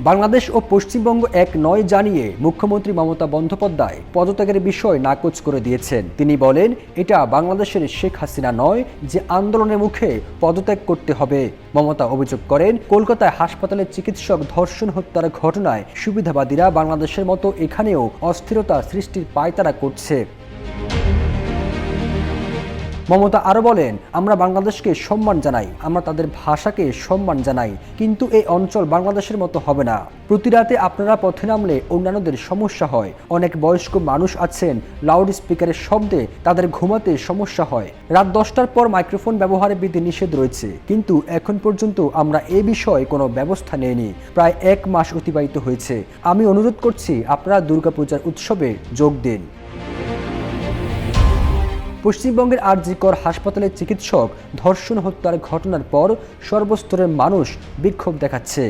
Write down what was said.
বাংলাদেশ ও পশ্চিমবঙ্গ এক নয় জানিয়ে মুখ্যমন্ত্রী মমতা বন্দ্যোপাধ্যায় পদত্যাগের বিষয় নাকচ করে দিয়েছেন। তিনি বলেন, এটা বাংলাদেশের শেখ হাসিনা নয় যে আন্দোলনের মুখে পদত্যাগ করতে হবে। মমতা অভিযোগ করেন, কলকাতায় হাসপাতালে চিকিৎসক ধর্ষণ হত্যার ঘটনায় সুবিধাবাদীরা বাংলাদেশের মতো এখানেও অস্থিরতা সৃষ্টির পায়তারা করছে। মমতা আরও বলেন, আমরা বাংলাদেশকে সম্মান জানাই, আমরা তাদের ভাষাকে সম্মান জানাই, কিন্তু এই অঞ্চল বাংলাদেশের মতো হবে না। প্রতি রাতে আপনারা পথে নামলে অন্যান্যদের সমস্যা হয়। অনেক বয়স্ক মানুষ আছেন, লাউড স্পিকারের শব্দে তাদের ঘুমাতে সমস্যা হয়। রাত 10টার পর মাইক্রোফোন ব্যবহারে বিধিনিষেধ রয়েছে, কিন্তু এখন পর্যন্ত আমরা এ বিষয়ে কোনো ব্যবস্থা নেইনি। প্রায় 1 মাস অতিবাহিত হয়েছে। আমি অনুরোধ করছি, আপনারা দুর্গাপূজার উৎসবে যোগ দিন। পশ্চিমবঙ্গের আরজিকর হাসপাতালে চিকিৎসক ধর্ষণ হত্যার ঘটনার পর সর্বস্তরের মানুষ বিক্ষোভ দেখাচ্ছে।